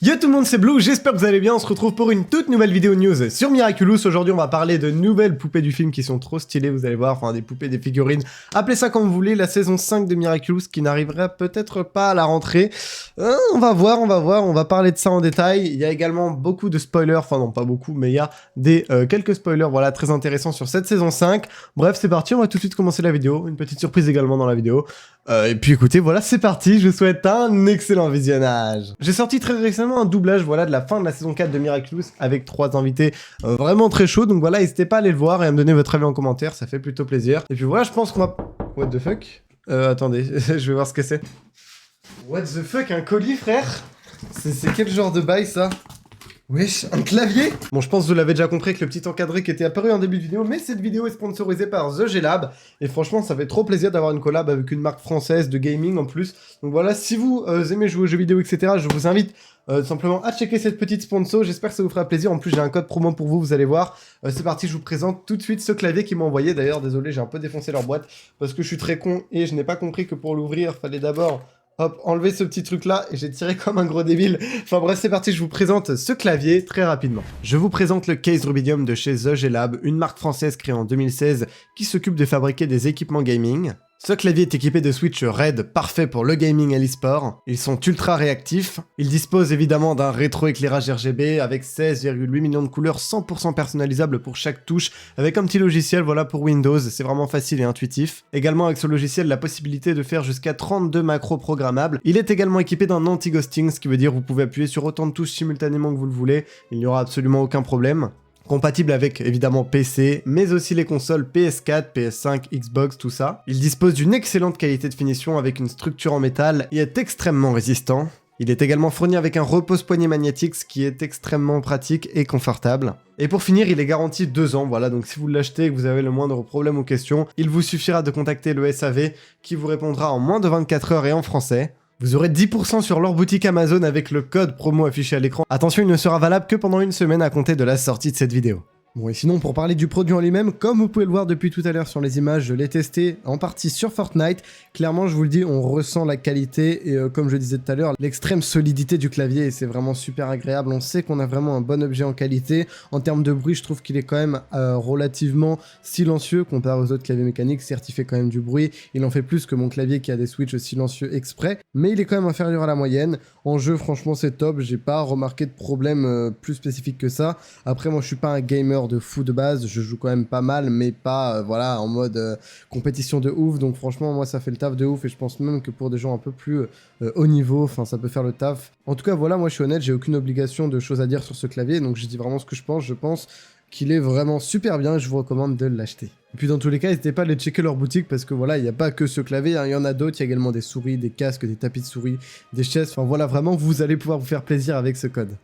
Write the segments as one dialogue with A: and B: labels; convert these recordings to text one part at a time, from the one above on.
A: Yo tout le monde, c'est Blue, j'espère que vous allez bien, on se retrouve pour une toute nouvelle vidéo news sur Miraculous. Aujourd'hui on va parler de nouvelles poupées du film qui sont trop stylées, vous allez voir, enfin des poupées, des figurines, appelez ça comme vous voulez, la saison 5 de Miraculous qui n'arrivera peut-être pas à la rentrée. On va voir, on va parler de ça en détail. Il y a également beaucoup de spoilers, enfin non pas beaucoup, mais il y a des quelques spoilers, voilà, très intéressants sur cette saison 5. Bref, c'est parti, on va tout de suite commencer la vidéo, une petite surprise également dans la vidéo. Et puis écoutez, voilà, c'est parti, je vous souhaite un excellent visionnage. J'ai sorti très récemment un doublage, voilà, de la fin de la saison 4 de Miraculous avec 3 invités vraiment très chauds, donc voilà, n'hésitez pas à aller le voir et à me donner votre avis en commentaire, ça fait plutôt plaisir. Et puis voilà, je pense qu'on va... What the fuck? Attendez, je vais voir ce que c'est. What the fuck, un colis, frère? C'est quel genre de bail, ça? Wesh, un clavier? Bon, je pense que vous l'avez déjà compris avec le petit encadré qui était apparu en début de vidéo, mais cette vidéo est sponsorisée par The G-Lab, et franchement, ça fait trop plaisir d'avoir une collab avec une marque française de gaming en plus. Donc voilà, si vous aimez jouer aux jeux vidéo, etc., je vous invite simplement à checker cette petite sponsor, j'espère que ça vous fera plaisir. En plus, j'ai un code promo pour vous, vous allez voir. C'est parti, je vous présente tout de suite ce clavier qu'ils m'ont envoyé. D'ailleurs, désolé, j'ai un peu défoncé leur boîte, parce que je suis très con, et je n'ai pas compris que pour l'ouvrir, fallait d'abord... Hop, enlever ce petit truc là et j'ai tiré comme un gros débile. Enfin bref, c'est parti, je vous présente ce clavier très rapidement. Je vous présente le Case Rubidium de chez The G-Lab, une marque française créée en 2016 qui s'occupe de fabriquer des équipements gaming. Ce clavier est équipé de switch RAID parfait pour le gaming et l'e-sport. Ils sont ultra réactifs. Ils disposent évidemment d'un rétro-éclairage RGB avec 16,8 millions de couleurs 100% personnalisables pour chaque touche, avec un petit logiciel voilà pour Windows, c'est vraiment facile et intuitif. Également avec ce logiciel la possibilité de faire jusqu'à 32 macros programmables. Il est également équipé d'un anti-ghosting, ce qui veut dire que vous pouvez appuyer sur autant de touches simultanément que vous le voulez, il n'y aura absolument aucun problème. Compatible avec évidemment PC, mais aussi les consoles PS4, PS5, Xbox, tout ça. Il dispose d'une excellente qualité de finition avec une structure en métal et est extrêmement résistant. Il est également fourni avec un repose-poignet magnétique, ce qui est extrêmement pratique et confortable. Et pour finir, il est garanti 2 ans, voilà, donc si vous l'achetez et que vous avez le moindre problème ou question, il vous suffira de contacter le SAV qui vous répondra en moins de 24 heures et en français. Vous aurez 10% sur leur boutique Amazon avec le code promo affiché à l'écran. Attention, il ne sera valable que pendant une semaine à compter de la sortie de cette vidéo. Bon, et sinon, pour parler du produit en lui-même, comme vous pouvez le voir depuis tout à l'heure sur les images, je l'ai testé en partie sur Fortnite. Clairement, je vous le dis, on ressent la qualité et comme je disais tout à l'heure, l'extrême solidité du clavier et c'est vraiment super agréable. On sait qu'on a vraiment un bon objet en qualité. En termes de bruit, je trouve qu'il est quand même relativement silencieux comparé aux autres claviers mécaniques. Certes, il fait quand même du bruit. Il en fait plus que mon clavier qui a des switches silencieux exprès, mais il est quand même inférieur à la moyenne. En jeu, franchement, c'est top. J'ai pas remarqué de problème plus spécifique que ça. Après, moi, je suis pas un gamer de fou de base, je joue quand même pas mal, mais pas voilà en mode compétition de ouf, donc franchement moi ça fait le taf de ouf et je pense même que pour des gens un peu plus haut niveau, enfin ça peut faire le taf. En tout cas voilà, moi je suis honnête, j'ai aucune obligation de choses à dire sur ce clavier, donc je dis vraiment ce que je pense qu'il est vraiment super bien et je vous recommande de l'acheter. Et puis dans tous les cas, n'hésitez pas à aller checker leur boutique parce que voilà, il n'y a pas que ce clavier, hein, il y en a d'autres, il y a également des souris, des casques, des tapis de souris, des chaises, enfin voilà, vraiment vous allez pouvoir vous faire plaisir avec ce code.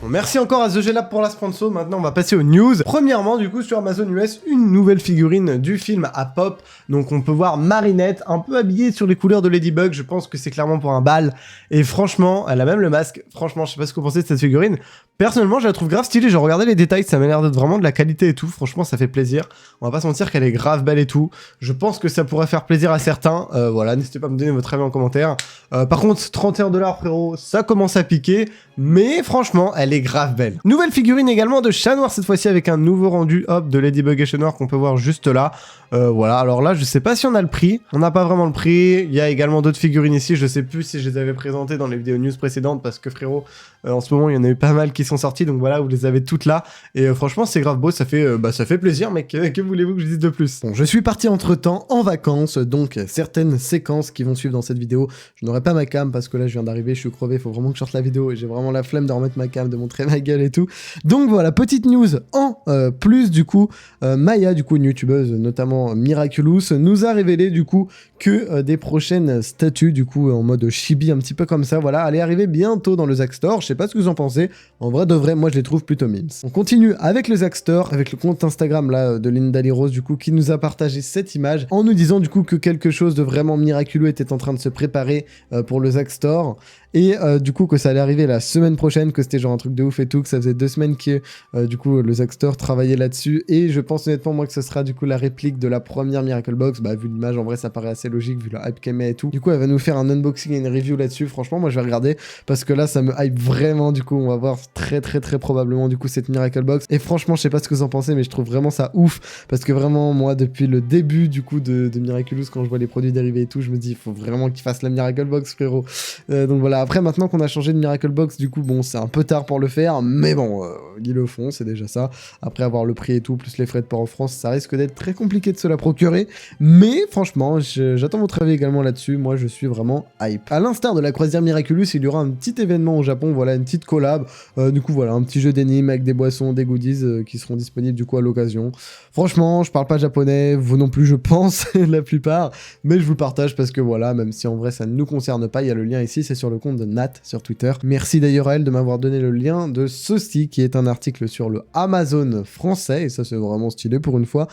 A: Bon, merci encore à The G-Lab pour la sponsor, maintenant on va passer aux news. Premièrement, du coup, sur Amazon US, une nouvelle figurine du film à pop. Donc on peut voir Marinette, un peu habillée sur les couleurs de Ladybug, je pense que c'est clairement pour un bal. Et franchement, elle a même le masque. Franchement, je sais pas ce que vous pensez de cette figurine. Personnellement, je la trouve grave stylée, j'ai regardé les détails, ça m'a l'air d'être vraiment de la qualité et tout. Franchement, ça fait plaisir. On va pas se mentir qu'elle est grave belle et tout. Je pense que ça pourrait faire plaisir à certains. Voilà, n'hésitez pas à me donner votre avis en commentaire. Par contre, 31 $, frérot, ça commence à piquer. Mais franchement, elle est grave belle. Nouvelle figurine également de Chat Noir, cette fois-ci avec un nouveau rendu, hop, de Ladybug et Chat Noir qu'on peut voir juste là. Voilà, alors là, je sais pas si on a le prix. On n'a pas vraiment le prix. Il y a également d'autres figurines ici. Je sais plus si je les avais présentées dans les vidéos news précédentes parce que frérot, en ce moment, il y en a eu pas mal qui sont sortis. Donc voilà, vous les avez toutes là. Et franchement, c'est grave beau. Ça fait plaisir, mais que voulez-vous que je dise de plus? Bon, je suis parti entre-temps en vacances. Donc, certaines séquences qui vont suivre dans cette vidéo, je n'aurai pas ma cam parce que là, je viens d'arriver, je suis crevé. Faut vraiment que je sorte la vidéo et j'ai vraiment la flemme de remettre ma cam, de montrer ma gueule et tout. Donc voilà, petite news en plus du coup, Maya, du coup, une youtubeuse, notamment Miraculous, nous a révélé du coup que des prochaines statues du coup en mode chibi un petit peu comme ça, voilà, allaient arriver bientôt dans le Zack Store. Je sais pas ce que vous en pensez, en vrai de vrai, moi je les trouve plutôt mimes. On continue avec le Zack Store, avec le compte Instagram là de Linda Lee Rose du coup qui nous a partagé cette image en nous disant du coup que quelque chose de vraiment miraculeux était en train de se préparer pour le Zack Store. et du coup que ça allait arriver la semaine prochaine, que c'était genre un truc de ouf et tout, que ça faisait 2 semaines que du coup le Zack Store travaillait là-dessus, et je pense honnêtement moi que ce sera du coup la réplique de la première Miracle Box. Bah vu l'image en vrai ça paraît assez logique vu la hype qu'elle met et tout. Du coup elle va nous faire un unboxing et une review là-dessus. Franchement moi je vais regarder parce que là ça me hype vraiment. Du coup on va voir très probablement du coup cette Miracle Box, et franchement je sais pas ce que vous en pensez mais je trouve vraiment ça ouf, parce que vraiment moi depuis le début du coup de Miraculous, quand je vois les produits dérivés et tout, je me dis il faut vraiment qu'ils fassent la Miracle Box frérot. Donc voilà, après maintenant qu'on a changé de Miracle Box, du coup bon c'est un peu tard pour le faire, mais bon ils le font, c'est déjà ça. Après avoir le prix et tout plus les frais de port en France, ça risque d'être très compliqué de se la procurer, mais franchement j'attends votre avis également là-dessus. Moi je suis vraiment hype. À l'instar de la croisière Miraculous, il y aura un petit événement au Japon, voilà, une petite collab, du coup voilà un petit jeu d'énigmes avec des boissons, des goodies qui seront disponibles du coup à l'occasion. Franchement je parle pas japonais, vous non plus je pense la plupart, mais je vous le partage parce que voilà, même si en vrai ça ne nous concerne pas, il y a le lien ici, c'est sur le compte de Nat sur Twitter. Merci d'ailleurs à elle de m'avoir donné le lien de ceci, qui est un article sur le Amazon français, et ça c'est vraiment stylé pour une fois.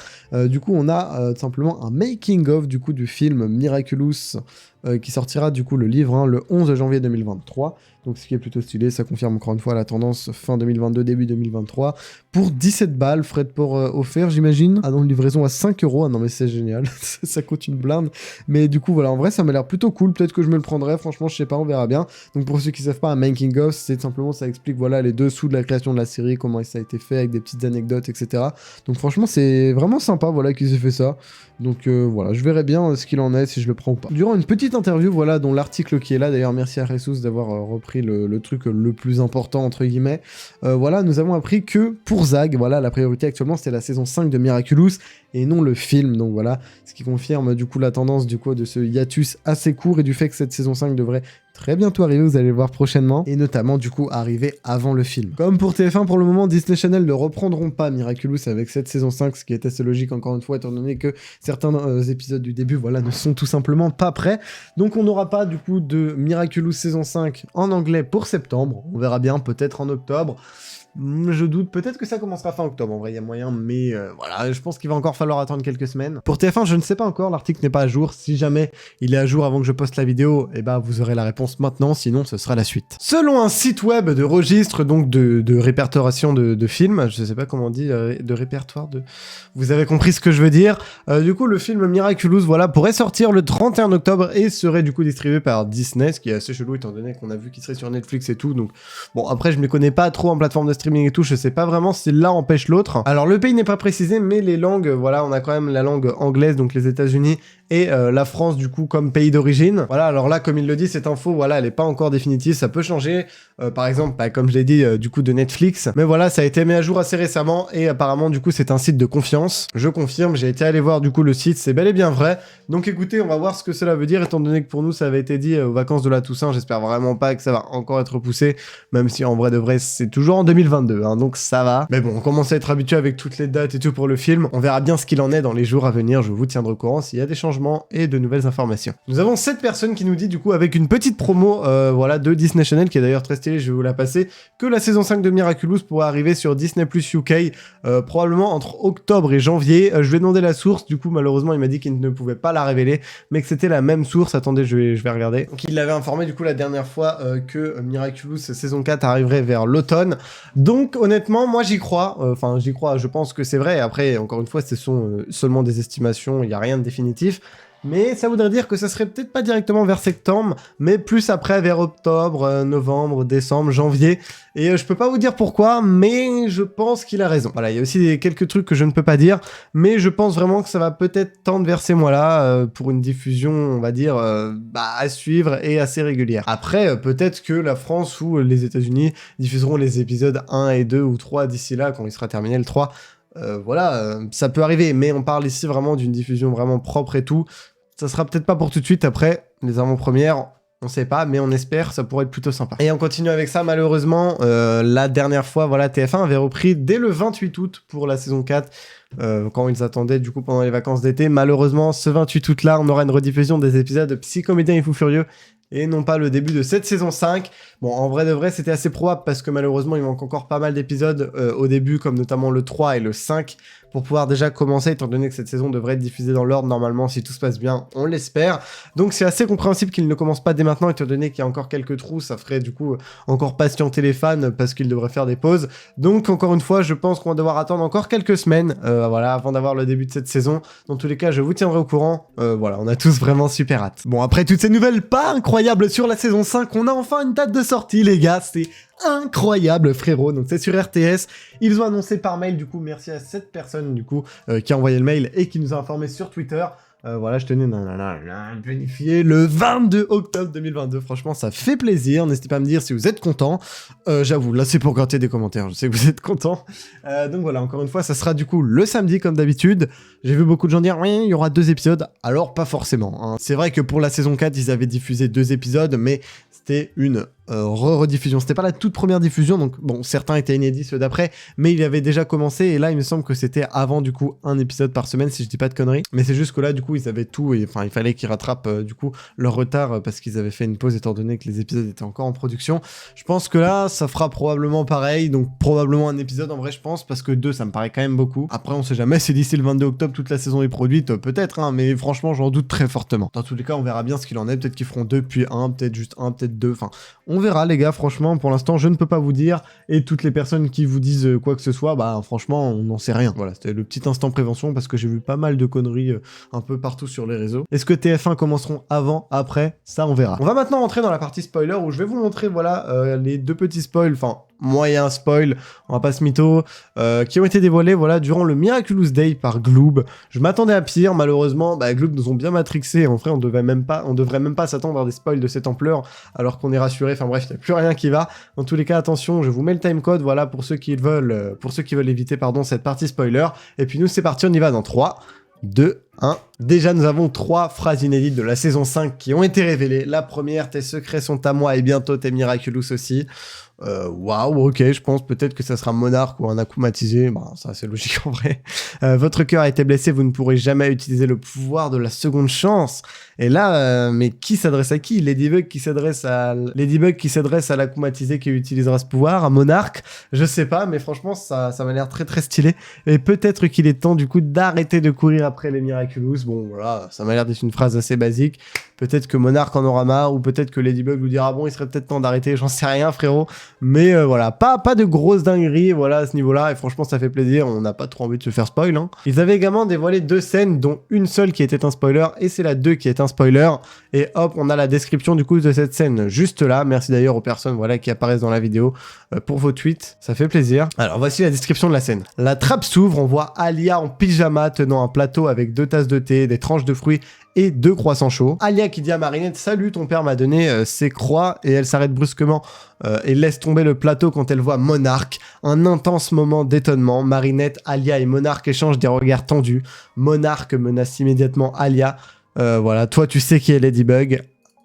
A: Du coup on a tout simplement un making of du coup du film Miraculous, qui sortira du coup le livre hein, le 11 janvier 2023, donc ce qui est plutôt stylé, ça confirme encore une fois la tendance fin 2022, début 2023, pour 17 balles, frais de port offerts j'imagine, ah non, livraison à 5 €, ah non mais c'est génial, ça coûte une blinde, mais du coup voilà, en vrai ça m'a l'air plutôt cool, peut-être que je me le prendrai, franchement je sais pas, on verra bien. Donc pour ceux qui savent pas, un making of, c'est simplement, ça explique voilà les dessous de la création de la série, comment ça a été fait, avec des petites anecdotes, etc. Donc franchement c'est vraiment sympa, voilà, qu'ils aient fait ça. Donc voilà, je verrai bien ce qu'il en est, si je le prends ou pas. Durant une petite interview, voilà, dont l'article qui est là, d'ailleurs merci à Jesus d'avoir repris le truc le plus important, entre guillemets, voilà, nous avons appris que pour Zag, voilà, la priorité actuellement c'était la saison 5 de Miraculous, et non le film, donc voilà, ce qui confirme du coup la tendance du coup de ce hiatus assez court, et du fait que cette saison 5 devrait très bientôt arriver, vous allez le voir prochainement, et notamment du coup arriver avant le film. Comme pour TF1 pour le moment, Disney Channel ne reprendront pas Miraculous avec cette saison 5, ce qui est assez logique encore une fois, étant donné que certains épisodes du début, voilà, ne sont tout simplement pas prêts. Donc on n'aura pas du coup de Miraculous saison 5 en anglais pour septembre, on verra bien, peut-être en octobre. Je doute, peut-être que ça commencera fin octobre, en vrai, il y a moyen, mais voilà, je pense qu'il va encore falloir attendre quelques semaines. Pour TF1, je ne sais pas encore, l'article n'est pas à jour. Si jamais il est à jour avant que je poste la vidéo, eh ben vous aurez la réponse maintenant, sinon ce sera la suite. Selon un site web de registre, donc de répertoration de films, je sais pas comment on dit, de répertoire de... Vous avez compris ce que je veux dire. Du coup, le film Miraculous, voilà, pourrait sortir le 31 octobre et serait du coup distribué par Disney, ce qui est assez chelou étant donné qu'on a vu qu'il serait sur Netflix et tout, donc bon, après je me connais pas trop en plateforme de streaming et tout, je sais pas vraiment si l'un empêche l'autre. Alors le pays n'est pas précisé, mais les langues, voilà, on a quand même la langue anglaise, donc les États-Unis, et la France du coup comme pays d'origine. Voilà, alors là comme il le dit, cette info, voilà, elle est pas encore définitive, ça peut changer, par exemple, bah, comme je l'ai dit, du coup de Netflix, mais voilà, ça a été mis à jour assez récemment, et apparemment du coup c'est un site de confiance. Je confirme, j'ai été allé voir du coup le site, c'est bel et bien vrai. Donc écoutez, on va voir ce que cela veut dire, étant donné que pour nous ça avait été dit aux vacances de la Toussaint. J'espère vraiment pas que ça va encore être repoussé, même si en vrai de vrai c'est toujours en 2022, hein, donc ça va. Mais bon, on commence à être habitué avec toutes les dates et tout pour le film, on verra bien ce qu'il en est dans les jours à venir, je vous tiendrai au courant s'il y a des changements et de nouvelles informations. Nous avons cette personne qui nous dit du coup avec une petite promo voilà, de Disney Channel, qui est d'ailleurs très stylée, je vais vous la passer, que la saison 5 de Miraculous pourrait arriver sur Disney Plus UK, probablement entre octobre et janvier. Je lui ai demandé la source, du coup malheureusement il m'a dit qu'il ne pouvait pas la révéler, mais que c'était la même source. Attendez, je vais regarder. Donc il l'avait informé du coup la dernière fois que Miraculous saison 4 arriverait vers l'automne. Donc honnêtement, moi j'y crois, enfin j'y crois, je pense que c'est vrai. Après, encore une fois, ce sont seulement des estimations, il n'y a rien de définitif. Mais ça voudrait dire que ça serait peut-être pas directement vers septembre, mais plus après vers octobre, novembre, décembre, janvier. Et je peux pas vous dire pourquoi, mais je pense qu'il a raison. Voilà, il y a aussi quelques trucs que je ne peux pas dire, mais je pense vraiment que ça va peut-être tendre vers ces mois-là, pour une diffusion, on va dire, à suivre et assez régulière. Après, peut-être que la France ou les États-Unis diffuseront les épisodes 1 et 2 ou 3 d'ici là, quand il sera terminé le 3. Voilà, ça peut arriver, mais on parle ici vraiment d'une diffusion vraiment propre et tout. Ça sera peut-être pas pour tout de suite. Après, les avant-premières, on sait pas, mais on espère, ça pourrait être plutôt sympa. Et on continue avec ça, malheureusement, la dernière fois, voilà, TF1 avait repris dès le 28 août pour la saison 4, quand ils attendaient du coup pendant les vacances d'été. Malheureusement, ce 28 août là, on aura une rediffusion des épisodes de Psychomédien et Fou Furieux, et non pas le début de cette saison 5. Bon, en vrai de vrai, c'était assez probable, parce que malheureusement, il manque encore pas mal d'épisodes au début, comme notamment le 3 et le 5, pour pouvoir déjà commencer, étant donné que cette saison devrait être diffusée dans l'ordre normalement si tout se passe bien, on l'espère. Donc c'est assez compréhensible qu'il ne commence pas dès maintenant, étant donné qu'il y a encore quelques trous, ça ferait du coup encore patienter les fans parce qu'ils devraient faire des pauses. Donc encore une fois, je pense qu'on va devoir attendre encore quelques semaines voilà, avant d'avoir le début de cette saison. Dans tous les cas, je vous tiendrai au courant. Voilà, on a tous vraiment super hâte. Bon, après toutes ces nouvelles pas incroyables sur la saison 5, on a enfin une date de sortie, les gars. C'est incroyable, frérot. Donc c'est sur RTS. Ils ont annoncé par mail, du coup, merci à cette personne, du coup, qui a envoyé le mail et qui nous a informé sur Twitter. Voilà, je tenais à planifier le 22 octobre 2022. Franchement, ça fait plaisir. N'hésitez pas à me dire si vous êtes content. J'avoue, là, c'est pour gratter des commentaires. Je sais que vous êtes content. Donc voilà, encore une fois, ça sera du coup le samedi, comme d'habitude. J'ai vu beaucoup de gens dire, oui, il y aura 2 épisodes. Alors, pas forcément. Hein. C'est vrai que pour la saison 4, ils avaient diffusé 2 épisodes, mais c'était une rediffusion. C'était pas la toute première diffusion, donc bon, certains étaient inédits, ceux d'après, mais il avait déjà commencé, et là, il me semble que c'était avant, du coup, un épisode par semaine, si je dis pas de conneries. Mais c'est juste que là, du coup, ils avaient tout, et enfin, il fallait qu'ils rattrapent, du coup, leur retard, parce qu'ils avaient fait une pause, étant donné que les épisodes étaient encore en production. Je pense que là, ça fera probablement pareil, donc probablement un épisode, en vrai, je pense, parce que 2, ça me paraît quand même beaucoup. Après, on sait jamais, si d'ici le 22 octobre, toute la saison est produite, peut-être, hein, mais franchement, j'en doute très fortement. Dans tous les cas, on verra bien ce qu'il en est, peut-être qu'ils feront 2, puis 1, peut-être juste 1, peut-être 2, enfin, on verra, les gars, franchement, pour l'instant, je ne peux pas vous dire, et toutes les personnes qui vous disent quoi que ce soit, bah, franchement, on n'en sait rien. Voilà, c'était le petit instant prévention, parce que j'ai vu pas mal de conneries un peu partout sur les réseaux. Est-ce que TF1 commenceront avant, après? Ça, on verra. On va maintenant rentrer dans la partie spoiler, où je vais vous montrer, voilà, les 2 petits spoils, enfin, moyen spoil, on va pas se mytho, qui ont été dévoilés, voilà, durant le Miraculous Day par Gloob. Je m'attendais à pire, malheureusement, bah, Gloob nous ont bien matrixé, en vrai, on devrait même pas s'attendre à des spoils de cette ampleur, alors qu'on est rassuré, enfin bref, il n'y a plus rien qui va. Dans tous les cas, attention, je vous mets le timecode, voilà, pour ceux qui veulent éviter, pardon, cette partie spoiler. Et puis nous, c'est parti, on y va dans 3, 2, 1. Déjà, nous avons 3 phrases inédites de la saison 5 qui ont été révélées. La première, tes secrets sont à moi, et bientôt tes Miraculous aussi. Waouh, ok, je pense peut-être que ça sera Monarque ou un akumatisé, bah, ça c'est logique en vrai. Votre cœur a été blessé, vous ne pourrez jamais utiliser le pouvoir de la seconde chance. Et là, mais qui s'adresse à qui? Ladybug qui s'adresse à l'akumatisé qui utilisera ce pouvoir, à Monarque? Je sais pas, mais franchement, ça m'a l'air très très stylé. Et peut-être qu'il est temps du coup d'arrêter de courir après les Miraculous. Bon, voilà, ça m'a l'air d'être une phrase assez basique. Peut-être que Monarque en aura marre, ou peut-être que Ladybug lui dira, bon, il serait peut-être temps d'arrêter, j'en sais rien, frérot. Mais voilà, pas de grosses dingueries, voilà, à ce niveau-là, et franchement, ça fait plaisir, on n'a pas trop envie de se faire spoil, hein. Ils avaient également dévoilé 2 scènes, dont une seule qui était un spoiler, et c'est la 2 qui est un spoiler, et hop, on a la description du coup de cette scène, juste là. Merci d'ailleurs aux personnes, voilà, qui apparaissent dans la vidéo, pour vos tweets, ça fait plaisir. Alors, voici la description de la scène. La trappe s'ouvre, on voit Alia en pyjama, tenant un plateau avec 2 tasses de thé, des tranches de fruits, et 2 croissants chauds. Alia qui dit à Marinette, salut, ton père m'a donné ses croix, et elle s'arrête brusquement et laisse tomber le plateau quand elle voit Monarque. Un intense moment d'étonnement. Marinette, Alia et Monarque échangent des regards tendus. Monarque menace immédiatement Alia. Voilà, toi tu sais qui est Ladybug.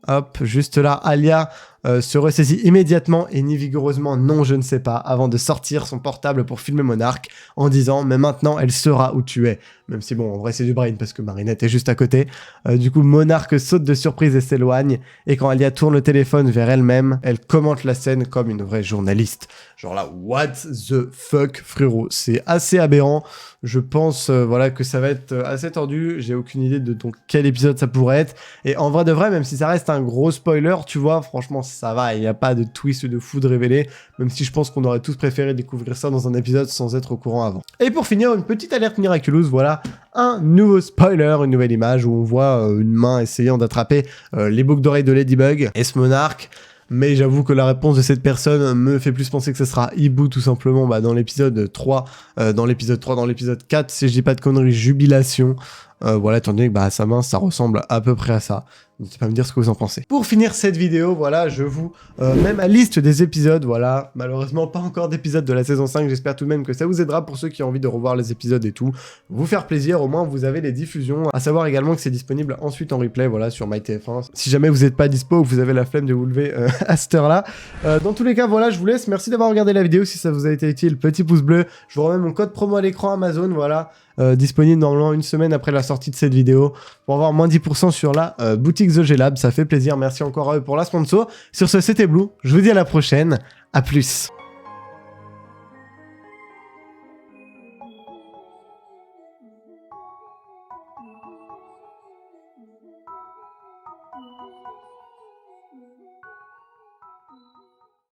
A: Hop, juste là, Alia se ressaisit immédiatement et nie vigoureusement non je ne sais pas avant de sortir son portable pour filmer Monarque en disant mais maintenant elle saura où tu es. Même si bon en vrai c'est du brain parce que Marinette est juste à côté. Du coup Monarque saute de surprise et s'éloigne et quand Alia tourne le téléphone vers elle-même, elle commente la scène comme une vraie journaliste. Genre là what the fuck frérot, c'est assez aberrant. Je pense voilà que ça va être assez tordu, j'ai aucune idée de donc quel épisode ça pourrait être et en vrai de vrai même si ça reste un gros spoiler tu vois franchement ça va, il n'y a pas de twist de fou de révélé, même si je pense qu'on aurait tous préféré découvrir ça dans un épisode sans être au courant avant. Et pour finir, une petite alerte Miraculous, voilà, un nouveau spoiler, une nouvelle image où on voit une main essayant d'attraper les boucles d'oreilles de Ladybug et ce Monarque. Mais j'avoue que la réponse de cette personne me fait plus penser que ce sera Ibu tout simplement bah, dans l'épisode 3, dans l'épisode 4, si je dis pas de conneries, Jubilation. Voilà, étant donné que bah, sa main, ça ressemble à peu près à ça. N'hésitez pas à me dire ce que vous en pensez. Pour finir cette vidéo, voilà, je vous mets ma liste des épisodes, voilà. Malheureusement, pas encore d'épisode de la saison 5, j'espère tout de même que ça vous aidera pour ceux qui ont envie de revoir les épisodes et tout. Vous faire plaisir, au moins vous avez les diffusions. À savoir également que c'est disponible ensuite en replay, voilà, sur MyTF1. Si jamais vous n'êtes pas dispo ou vous avez la flemme de vous lever à cette heure-là. Dans tous les cas, voilà, je vous laisse. Merci d'avoir regardé la vidéo. Si ça vous a été utile, petit pouce bleu. Je vous remets mon code promo à l'écran Amazon, voilà. Disponible normalement une semaine après la sortie de cette vidéo pour avoir moins 10% sur la boutique The G-Lab, ça fait plaisir, merci encore à eux pour la sponsor. Sur ce c'était Blue, je vous dis à la prochaine, à plus.